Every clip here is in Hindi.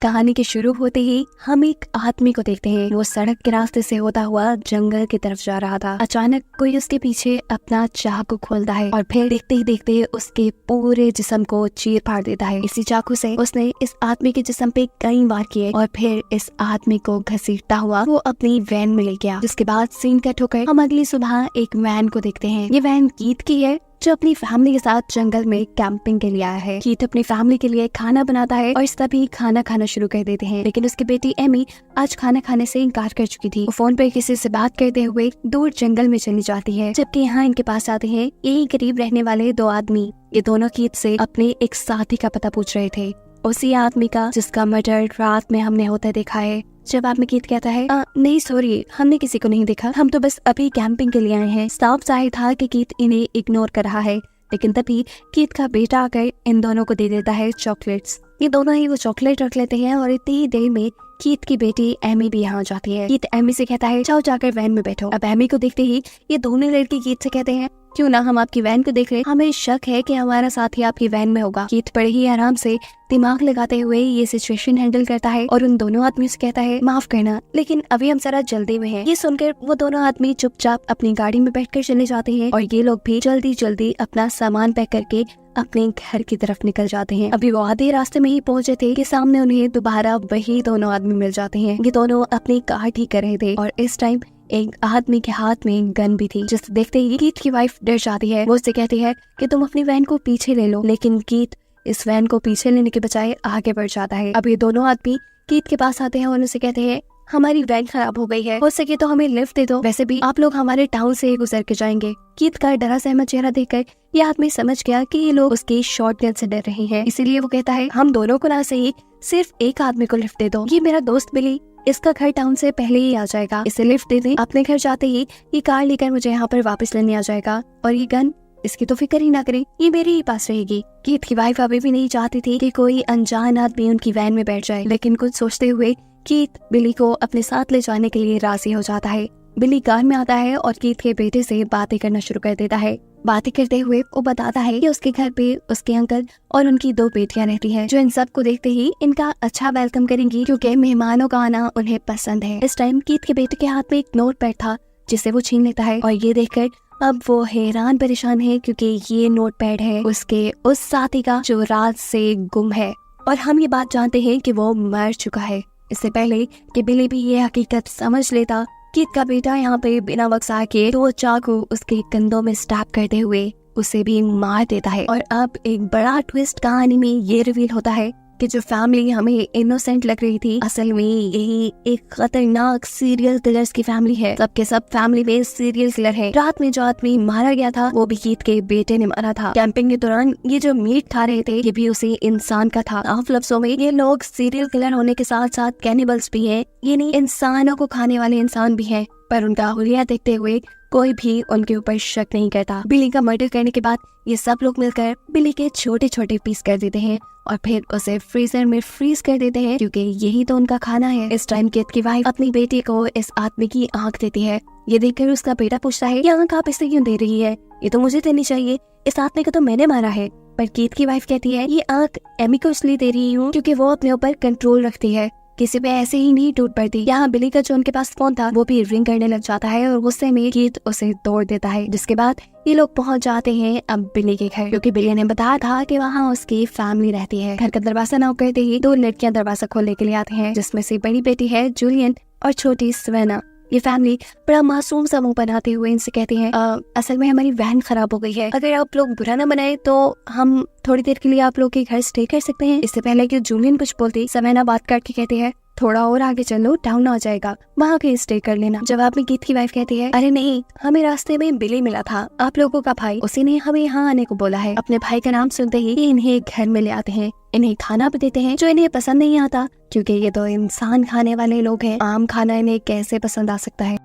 कहानी के शुरू होते ही हम एक आदमी को देखते हैं। वो सड़क के रास्ते से होता हुआ जंगल की तरफ जा रहा था। अचानक कोई उसके पीछे अपना चाकू खोलता है और फिर देखते ही देखते उसके पूरे जिस्म को चीर फाड़ देता है। इसी चाकू से उसने इस आदमी के जिस्म पे कई वार किए और फिर इस आदमी को घसीटता हुआ वो अपनी वैन में ले गया। जिसके बाद सीन कट होकर हम अगली सुबह एक वैन को देखते हैं। ये वैन कीथ की है जो अपनी फैमिली के साथ जंगल में कैंपिंग के लिए आया है। कीथ अपनी फैमिली के लिए खाना बनाता है और सभी खाना खाना शुरू कर देते हैं। लेकिन उसकी बेटी एमी आज खाना खाने से इनकार कर चुकी थी। वो फोन पर किसी से बात करते हुए दूर जंगल में चली जाती है। जबकि यहाँ इनके पास आते हैं यही करीब रहने वाले दो आदमी। ये दोनों कीथ से अपने एक साथी का पता पूछ रहे थे, उसी आदमी का जिसका मर्डर रात में हमने होता देखा है। जवाब में कीथ कहता है नहीं सॉरी, हमने किसी को नहीं देखा, हम तो बस अभी कैंपिंग के लिए आए हैं। साफ जाहिर था कि कीथ इन्हें इग्नोर कर रहा है। लेकिन तभी कीथ का बेटा आकर इन दोनों को दे देता है चॉकलेट्स। ये दोनों ही वो चॉकलेट रख लेते हैं और इतनी ही देर में कीथ की बेटी एमी भी यहाँ जाती है। कीथ एमी से कहता है जाओ जाकर वैन में बैठो। अब एमी को देखते ही ये दोनों लड़के कीथ से कहते हैं क्यों ना हम आपकी वैन को देख ले, हमें शक है कि हमारा साथी आपकी वैन में होगा। कीथ बड़े ही आराम से दिमाग लगाते हुए ये सिचुएशन हैंडल करता है और उन दोनों आदमियों से कहता है माफ करना लेकिन अभी हम जरा जल्दी में हैं। ये सुनकर वो दोनों आदमी चुपचाप अपनी गाड़ी में बैठकर चले जाते हैं और ये लोग भी जल्दी जल्दी अपना सामान पैक करके अपने घर की तरफ निकल जाते हैं। अभी वो आधे रास्ते में ही पहुंचे थे कि सामने उन्हें दोबारा वही दोनों आदमी मिल जाते हैं। ये दोनों अपनी कार ठीक कर रहे थे और इस टाइम एक आदमी के हाथ में गन भी थी। जिसे देखते ही कीथ की वाइफ डर जाती है। वो उससे कहती है कि तुम अपनी वैन को पीछे ले लो, लेकिन कीथ इस वैन को पीछे लेने के बजाय आगे बढ़ जाता है। अब ये दोनों आदमी कीथ के पास आते हैं और उनसे कहते हैं हमारी वैन खराब हो गई है, हो सके तो हमें लिफ्ट दे दो, वैसे भी आप लोग हमारे टाउन से गुजर के जाएंगे। कीथ का डरा सहमत चेहरा देखकर ये आदमी समझ गया कि ये लोग उसके शॉटगन से डर रहे हैं। इसीलिए वो कहता है हम दोनों को ना सही सिर्फ एक आदमी को लिफ्ट दे दो, ये मेरा दोस्त बिली, इसका घर टाउन से पहले ही आ जाएगा, इसे लिफ्ट दे दे। अपने घर जाते ही ये कार लेकर मुझे यहाँ पर वापस लेने आ जाएगा और ये गन इसकी तो फिक्र ही ना करें, ये मेरे ही पास रहेगी। कीथ की वाइफ अभी भी नहीं चाहती थी कि कोई अनजान आदमी उनकी वैन में बैठ जाए, लेकिन कुछ सोचते हुए कीथ बिली को अपने साथ ले जाने के लिए राजी हो जाता है। बिली कार में आता है और कीथ के बेटे से बातें करना शुरू कर देता है। बातें करते हुए वो बताता है कि उसके घर पे उसके अंकल और उनकी दो बेटियां रहती हैं, जो इन सब को देखते ही इनका अच्छा वेलकम करेंगी क्योंकि मेहमानों का आना उन्हें पसंद है। इस टाइम कीथ के बेटे के हाथ में एक नोट पैड था जिसे वो छीन लेता है और ये देखकर अब वो हैरान परेशान है क्योंकि ये नोट पैड है उसके उस साथी का जो रात से गुम है और हम ये बात जानते हैं कि वो मर चुका है। इससे पहले कि बिली भी ये हकीकत समझ लेता, कीथ का बेटा यहाँ पे बिना वक्सा के दो चाकू उसके कंधों में स्टैब करते हुए उसे भी मार देता है। और अब एक बड़ा ट्विस्ट कहानी में ये रिवील होता है कि जो फैमिली हमें इनोसेंट लग रही थी असल में यही एक खतरनाक सीरियल किलर्स की फैमिली है। सबके सब फैमिली में सीरियल किलर है। रात में जो आदमी मारा गया था वो भी कीथ के बेटे ने मारा था। कैंपिंग के दौरान ये जो मीट खा रहे थे ये भी उसी इंसान का था। साफ लफ्जों में ये लोग सीरियल किलर होने के साथ साथ कैनिबल्स भी है, ये नहीं इंसानों को खाने वाले इंसान भी है। पर उनका हुलिया देखते हुए कोई भी उनके ऊपर शक नहीं करता। बिली का मर्डर करने के बाद ये सब लोग मिलकर बिली के छोटे छोटे पीस कर देते हैं और फिर उसे फ्रीजर में फ्रीज कर देते हैं क्योंकि यही तो उनका खाना है। इस टाइम कीथ की वाइफ अपनी बेटी को इस आदमी की आंख देती है। ये देखकर उसका बेटा पूछता है ये आंख आप इसे क्यों दे रही है, ये तो मुझे देनी चाहिए, इस आदमी को तो मैंने मारा है। पर कीथ की वाइफ कहती है ये आंख एमी को इसलिए दे रही हूँ क्योंकि वो अपने ऊपर कंट्रोल रखती है, किसी पे ऐसे ही नहीं टूट पड़ती। यहाँ बिली का जो उनके पास फोन था वो भी रिंग करने लग जाता है और गुस्से में कीथ उसे तोड़ देता है। जिसके बाद ये लोग पहुंच जाते हैं अब बिली के घर क्योंकि बिली ने बताया था कि वहाँ उसकी फैमिली रहती है। घर का दरवाजा नॉक करते ही दो लड़कियां दरवाजा खोलने के लिए आती हैं, जिसमें से बड़ी बेटी है जूलियन और छोटी सवेना। ये फैमिली बड़ा मासूम सा मुंह बनाते हुए इनसे कहती है असल में हमारी वैन खराब हो गई है, अगर आप लोग बुरा ना बनाए तो हम थोड़ी देर के लिए आप लोग के घर स्टे कर सकते हैं। इससे पहले कि जूलियन कुछ बोलती सवेना बात करके कहती है थोड़ा और आगे चलो, टाउन आ जाएगा, वहाँ के स्टे कर लेना। जवाब में कीथ की वाइफ कहती है अरे नहीं, हमें रास्ते में बिली मिला था, आप लोगों का भाई, उसी ने हमें यहाँ आने को बोला है। अपने भाई का नाम सुनते ही इन्हें घर में ले आते हैं, इन्हें खाना भी देते हैं जो इन्हें पसंद नहीं आता क्योंकि ये तो इंसान खाने वाले लोग हैं, आम खाना इन्हें कैसे पसंद आ सकता है।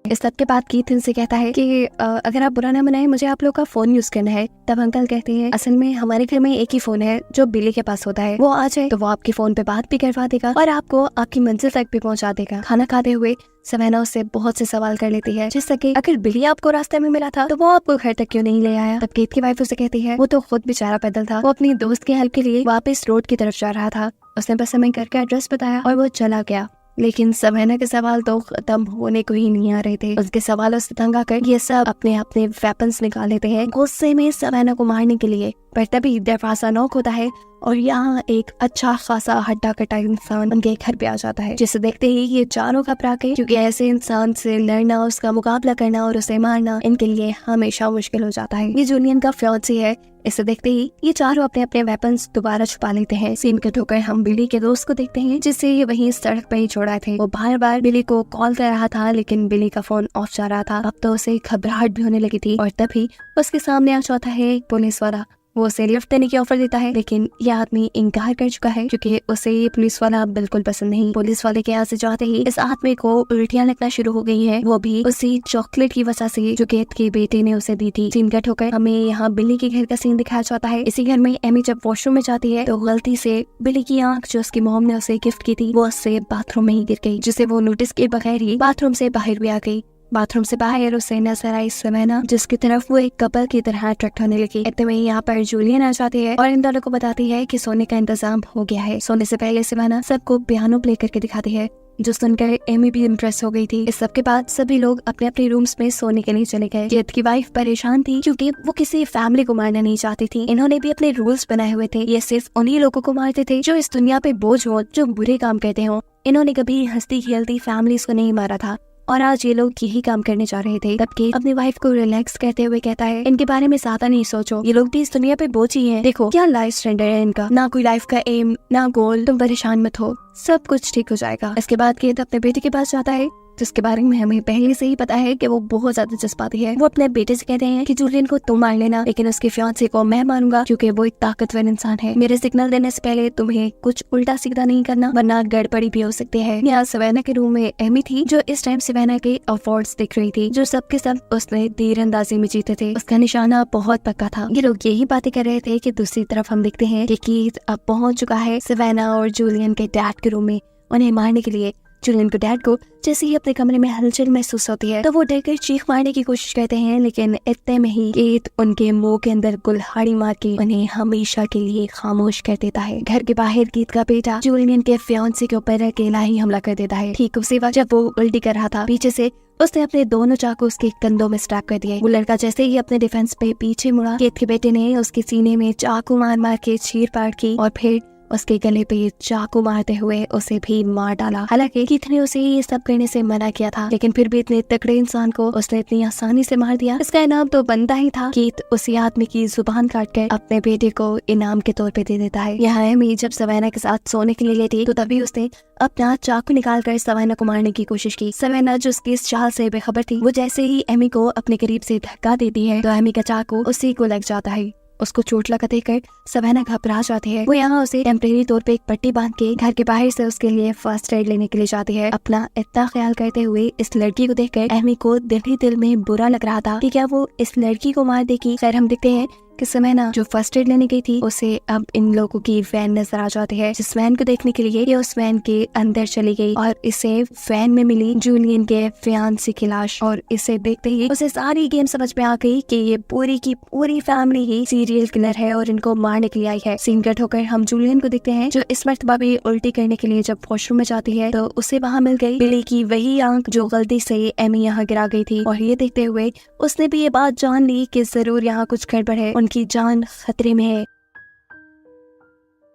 इस सब के बाद कीथ इनसे कहता है कि अगर आप बुरा ना मनाए, मुझे आप लोग का फोन यूज करना है। तब अंकल कहते हैं असल में हमारे घर में एक ही फोन है जो बिली के पास होता है, वो आ जाए तो वो आपके फोन पे बात भी करवा देगा और आपको आपकी मंजिल तक भी पहुंचा देगा। खाना खाते हुए सवेना उससे बहुत से सवाल कर लेती है, जिससे कि अगर बिली आपको रास्ते में मिला था तो वो आपको घर तक क्यों नहीं ले आया। तब कीथ की वाइफ उसे कहती है वो तो खुद बेचारा पैदल था, वो अपनी दोस्त की हेल्प के लिए वापस रोड की तरफ जा रहा था, उसने बस हमें घर का एड्रेस बताया और वो चला गया। लेकिन सवेना के सवाल तो खत्म होने को ही नहीं आ रहे थे। उसके सवालों से तंग आकर ये सब अपने अपने वेपन्स निकाल लेते हैं गुस्से में सवेना को मारने के लिए। पर तभी दरवाजा नॉक होता है और यहाँ एक अच्छा खासा हड्डा कटा इंसान उनके घर पे आ जाता है, जिसे देखते ही ये चारों घबरा गए, क्योंकि ऐसे इंसान से लड़ना, उसका मुकाबला करना और उसे मारना इनके लिए हमेशा मुश्किल हो जाता है। ये जूलियन का फियांसी है। इसे देखते ही ये चारों अपने अपने वेपन्स दोबारा छुपा लेते हैं। सीन कट होकर हम बिली के दोस्त को देखते हैं, जिससे ये वहीं सड़क पर ही छोड़ा थे। वो बार बार बिली को कॉल कर रहा था, लेकिन बिली का फोन ऑफ जा रहा था। अब तो उसे घबराहट भी होने लगी थी और तभी उसके सामने आ जाता है एक पुलिस वाला। वो उसे लिफ्ट देने की ऑफर देता है, लेकिन ये आदमी इनकार कर चुका है क्योंकि उसे ये पुलिस वाला बिल्कुल पसंद नहीं। पुलिस वाले के यहाँ से जाते ही इस आदमी को उल्टियां लगना शुरू हो गई है, वो भी उसी चॉकलेट की वजह से जो कीथ के बेटे ने उसे दी थी। सीन कट होकर हमें यहाँ बिली के घर का सीन दिखाया जाता है। इसी घर में एमी जब वॉशरूम में जाती है तो गलती से बिली की आंख जो उसकी मॉम ने उसे गिफ्ट की थी वो उससे बाथरूम में ही गिर गई, जिसे वो नोटिस के बगैर ही बाथरूम से बाहर भी आ गई। बाथरूम से बाहर उसे नजर आई सवेना, जिसकी तरफ वो एक कपल की तरह अट्रैक्ट होने लगी। इतने में यहाँ पर जूलियन आ जाती है और इन दोनों को बताती है कि सोने का इंतजाम हो गया है। सोने से पहले सवेना सबको पियानो प्ले करके दिखाती है, जो सुनकर एमी भी इम्प्रेस हो गई थी। इस सब के बाद सभी लोग अपने अपने रूम्स में सोने के लिए चले गए। कीथ की वाइफ परेशान थी क्योंकि वो किसी फैमिली को मारना नहीं चाहती थी। इन्होंने भी अपने रूल्स बनाए हुए थे, ये सिर्फ उन्हीं लोगों को मारते थे जो इस दुनिया पे बोझ हो, जो बुरे काम करते हो। इन्होंने कभी हंसती खेलती फैमिलीज को नहीं मारा था और आज ये लोग यही काम करने जा रहे थे। तब कीथ अपनी वाइफ को रिलैक्स करते हुए कहता है इनके बारे में ज्यादा नहीं सोचो, ये लोग भी इस दुनिया पे बोझ ही हैं। देखो क्या लाइफ स्टैंडर्ड है इनका, ना कोई लाइफ का एम ना गोल, तुम परेशान मत हो, सब कुछ ठीक हो जाएगा। इसके बाद कीथ अपने बेटे के पास जाता है, जिसके बारे में हमें पहले से ही पता है कि वो बहुत ज्यादा जज्बाती है। वो अपने बेटे से कहते हैं कि जूलियन को तुम मार लेना, लेकिन उसके फियांसे को मैं मारूंगा क्योंकि वो एक ताकतवर इंसान है। मेरे सिग्नल देने से पहले तुम्हें कुछ उल्टा सीधा नहीं करना, वरना गड़बड़ी भी हो सकती है। यहाँ सवेना के रूम में एमी थी, जो इस टाइम सवेना के अवार्ड्स दिख रही थी, जो सबके सब उसने तीरंदाजी में जीते थे। उसका निशाना बहुत पक्का था। ये लोग यही बातें कर रहे थे कि दूसरी तरफ हम देखते हैं कि कीथ अब पहुंच चुका है सवेना और जूलियन के डैड के रूम में उन्हें मारने के लिए। जूलियन को डैड को जैसे ही अपने कमरे में हलचल महसूस होती है तो वो डरकर चीख मारने की कोशिश करते हैं, लेकिन इतने में ही कीथ उनके मुंह के अंदर कुल्हाड़ी मार के उन्हें हमेशा के लिए खामोश कर देता है। घर के बाहर कीथ का बेटा जूलियन के फियांसे के ऊपर अकेला ही हमला कर देता है। ठीक उसी वक्त जब वो उल्टी कर रहा था, पीछे से उसने अपने दोनों चाकू उसके कंधों में स्टैब कर दिए। वो लड़का जैसे ही अपने डिफेंस पे पीछे मुड़ा, कीथ के बेटे ने उसके सीने में चाकू मार मार के चीर फाड़ की और फिर उसके गले पे चाकू मारते हुए उसे भी मार डाला। हालांकि कीथ ने उसे ये सब करने से मना किया था, लेकिन फिर भी इतने तगड़े इंसान को उसने इतनी आसानी से मार दिया। इसका इनाम तो बनता ही था। कीथ उसी आदमी की जुबान काट कर अपने बेटे को इनाम के तौर पे दे देता है। यहाँ एमी जब सवेना के साथ सोने के लिए लेटी तो तभी उसने अपना चाकू निकाल कर सवेना को मारने की कोशिश की। सवेना जो उसकी इस चाल से बेखबर थी, वो जैसे ही एमी को अपने करीब से धक्का देती है तो एमी का चाकू उसी को लग जाता है। उसको चोट लगा देकर सवेना घबरा जाती है। वो यहाँ उसे टेम्परेरी तौर पे एक पट्टी बांध के घर के बाहर से उसके लिए फर्स्ट एड लेने के लिए जाती है। अपना इतना ख्याल करते हुए इस लड़की को देखकर एमी को दिल ही दिल में बुरा लग रहा था कि क्या वो इस लड़की को मार देगी। खैर हम देखते हैं कि सवेना जो फर्स्ट एड लेने गई थी उसे अब इन लोगों की वैन नजर आ जाती है। जिस वैन को देखने के लिए ये उस वैन के अंदर चली गई और इसे वैन में मिली जूलियन के फियांसे की लाश। और इसे देखते ही उसे सारी गेम समझ में आ गई कि ये पूरी की पूरी फैमिली ही सीरियल किलर है और इनको मारने के लिए आई है। सीन कट होकर हम जूलियन को देखते हैं, जो इस मर्तबा भी उल्टी करने के लिए जब वॉशरूम में जाती है तो उसे वहाँ मिल गई बिली की वही आंख जो गलती से एमी यहाँ गिरा गई थी। और ये देखते हुए उसने भी ये बात जान ली कि जरूर यहाँ कुछ गड़बड़ है, की जान खतरे में है।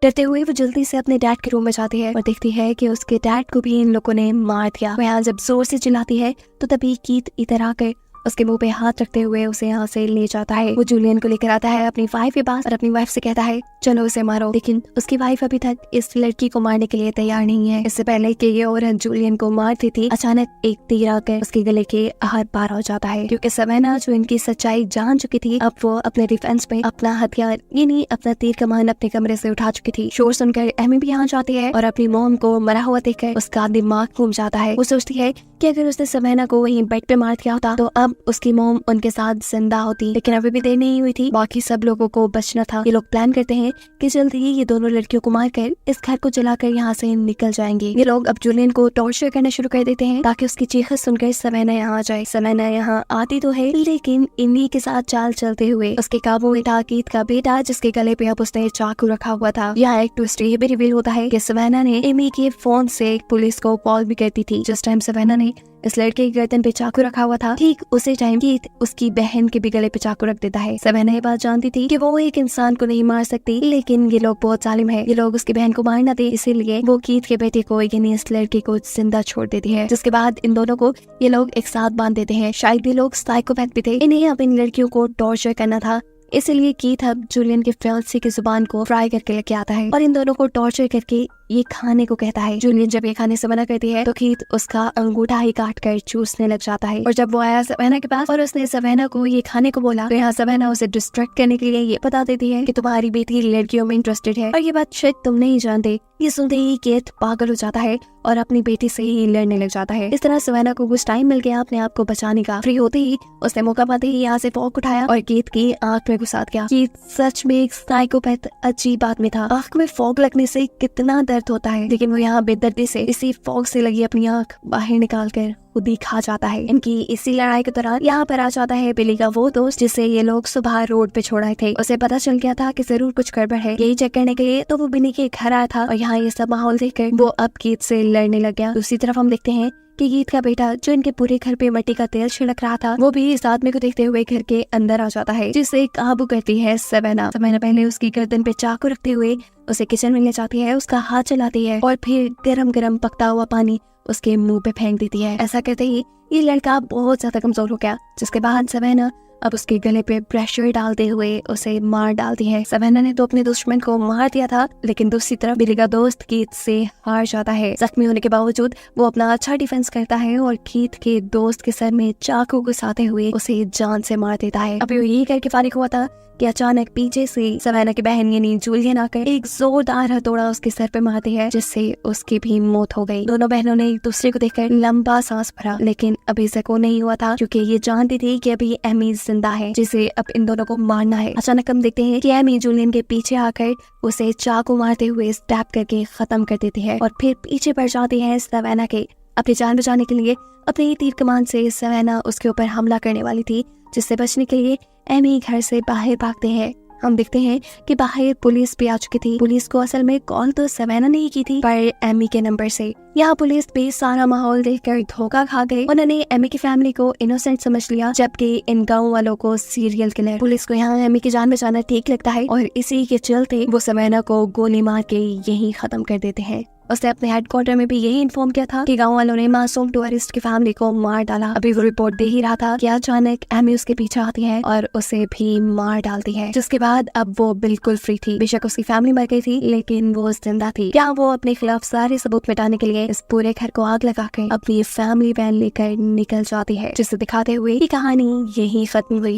डरते हुए वो जल्दी से अपने डैड के रूम में जाती है और देखती है कि उसके डैड को भी इन लोगों ने मार दिया। वो यहाँ जब जोर से चिल्लाती है तो तभी कीथ इधर आकर उसके मुंह पे हाथ रखते हुए उसे यहाँ से ले जाता है। वो जूलियन को लेकर आता है अपनी वाइफ के पास और अपनी वाइफ से कहता है चलो उसे मारो, लेकिन उसकी वाइफ अभी तक इस लड़की को मारने के लिए तैयार नहीं है। इससे पहले कि ये औरत जूलियन को मारती थी, अचानक एक तीर आकर उसके गले के आर पार हो जाता है। क्योंकि सवेना जो इनकी सच्चाई जान चुकी थी, अब वो अपने डिफेंस में अपना हथियार यानी अपना तीर कमान अपने कमरे से उठा चुकी थी। शोर सुनकर एमी भी यहाँ जाती है और अपनी मॉम को मरा हुआ देखकर उसका दिमाग घूम जाता है। वो सोचती है कि अगर उसने सवेना को वहीं बेड पे मार दिया होता तो अब उसकी मॉम उनके साथ जिंदा होती, लेकिन अभी भी देर नहीं हुई थी। बाकी सब लोगों को बचना था। ये लोग प्लान करते हैं कि जल्द ही ये दोनों लड़कियों को मारकर इस घर को जलाकर यहाँ से निकल जाएंगे। ये लोग अब जूलियन को टॉर्चर करना शुरू कर देते हैं ताकि उसकी चीखें सुनकर सवेना यहाँ आ जाए। सवेना यहाँ आती तो है, लेकिन इन्हीं के साथ चाल चलते हुए उसके काबू में था कीथ का बेटा, जिसके गले पे अब उसने चाकू रखा हुआ था। यहाँ एक ट्विस्ट ये भी रिवील होता है कि सवेना ने एमी के फोन से पुलिस को कॉल भी करती थी। जिस टाइम सवेना ने इस लड़के की गर्दन पे चाकू रखा हुआ था, ठीक उसी टाइम कीथ उसकी बहन के भी गले पे चाकू रख देता है। सवेना ये बात जानती थी कि वो एक इंसान को नहीं मार सकती, लेकिन ये लोग बहुत जालिम है। ये लोग उसकी बहन को मार न दे, इसीलिए वो कीथ के बेटे को यानी इस लड़के को जिंदा छोड़ देती है। जिसके बाद इन दोनों को ये लोग एक साथ बांध देते हैं। शायद ये लोग साइकोपैथ भी थे। इन्हें अब इन लड़कियों को टॉर्चर करना था, इसलिए कीथ अब जूलियन के फियांसे की जुबान को फ्राई करके लेके आता है और इन दोनों को टॉर्चर करके ये खाने को कहता है। जूलियन जब ये खाने से मना करती है तो कीथ उसका अंगूठा ही काट कर चूसने लग जाता है। और जब वो आया सवेना के पास और उसने सवेना को ये खाने को बोला तो यहाँ सवेना उसे डिस्ट्रैक्ट करने के लिए ये बता देती है कि तुम्हारी बेटी लड़कियों में इंटरेस्टेड है और ये बात शायद तुम नहीं जानते। ये सुनते ही कीथ पागल हो जाता है और अपनी बेटी से ही लड़ने लग जाता है। इस तरह सवेना को कुछ टाइम मिल गया अपने आप को बचाने का। फ्री होते ही उसने मौका पाते ही यहाँ से फॉग उठाया और कीथ की आंख में घुसा दिया। कीथ सच में एक साइकोपैथ अजीब आदमी था। आंख में फॉग लगने से कितना दर्द होता है, लेकिन वो यहाँ बेदर्दी से इसी फॉग से लगी अपनी आंख बाहर निकाल कर खुद ही खा जाता है। इनकी इसी लड़ाई के दौरान यहाँ पर आ जाता है बिली का वो दोस्त जिसे ये लोग सुबह रोड पे छोड़ाए थे। उसे पता चल गया था कि जरूर कुछ गड़बड़ है। यही चेक करने के लिए तो वो बिली के घर आया था और यहाँ ये सब माहौल देखकर वो अब कीथ से लड़ने लग गया। दूसरी तरफ हम देखते हैं कि कीथ का बेटा जो इनके पूरे घर पे मिट्टी का तेल छिड़क रहा था, वो भी इस आदमी को देखते हुए घर के अंदर आ जाता है, जिसे काबू करती है सवेना। सवेना पहले उसकी गर्दन पे चाकू रखते हुए उसे किचन में ले जाती है, उसका हाथ चलाती है और फिर गरम गरम पकता हुआ पानी उसके मुंह पे फेंक देती है। ऐसा करते ही ये लड़का बहुत ज्यादा कमजोर हो गया, जिसके बाद सवेना अब उसके गले पे प्रेशर डालते हुए उसे मार डालती है। सवेना ने तो अपने दुश्मन को मार दिया था, लेकिन दूसरी तरफ बिली का दोस्त कीथ से हार जाता है। जख्मी होने के बावजूद वो अपना अच्छा डिफेंस करता है और कीथ के दोस्त के सर में चाकू घुसाते हुए उसे जान से मार देता है। अभी वो यही करके फारिग हुआ था कि अचानक पीछे से सवेना की बहन यानी जूलियन आकर एक जोरदार हथौड़ा उसके सर पे मारती है, जिससे उसकी भी मौत हो गई। दोनों बहनों ने एक दूसरे को देखकर लंबा सांस भरा, लेकिन अभी जको नहीं हुआ था क्योंकि ये जानती थी कि अभी एमी जिंदा है, जिसे अब इन दोनों को मारना है। अचानक हम देखते हैं कि एमी जूलियन के पीछे आकर उसे चाकू मारते हुए स्टैब करके खत्म कर देती है और फिर पीछे पड़ जाती है सवेना के। अपनी जान बचाने के लिए अपने तीर कमान से सवेना उसके ऊपर हमला करने वाली थी, जिससे बचने के लिए एमी घर से बाहर भागते हैं। हम देखते हैं कि बाहर पुलिस भी आ चुकी थी। पुलिस को असल में कॉल तो सवेना ने ही की थी, पर एमी के नंबर से। यहाँ पुलिस भी सारा माहौल देखकर धोखा खा गए। उन्होंने एमी की फैमिली को इनोसेंट समझ लिया, जबकि इन गाँव वालों को सीरियल किलर। पुलिस को यहाँ एमी की जान बचाना ठीक लगता है और इसी के चलते वो सवेना को गोली मार के यही खत्म कर देते हैं। उसने अपने हेडक्वार्टर में भी यही इन्फॉर्म किया था कि गांव वालों ने मासूम टूरिस्ट की फैमिली को मार डाला। अभी वो रिपोर्ट दे ही रहा था कि अचानक एमी उसके पीछे आती है और उसे भी मार डालती है, जिसके बाद अब वो बिल्कुल फ्री थी। बेशक उसकी फैमिली मर गई थी, लेकिन वो जिंदा थी। क्या वो अपने खिलाफ सारे सबूत मिटाने के लिए इस पूरे घर को आग लगाकर अपनी फैमिली वैन लेकर निकल जाती है, जिसे दिखाते हुए ये कहानी यही खत्म हुई।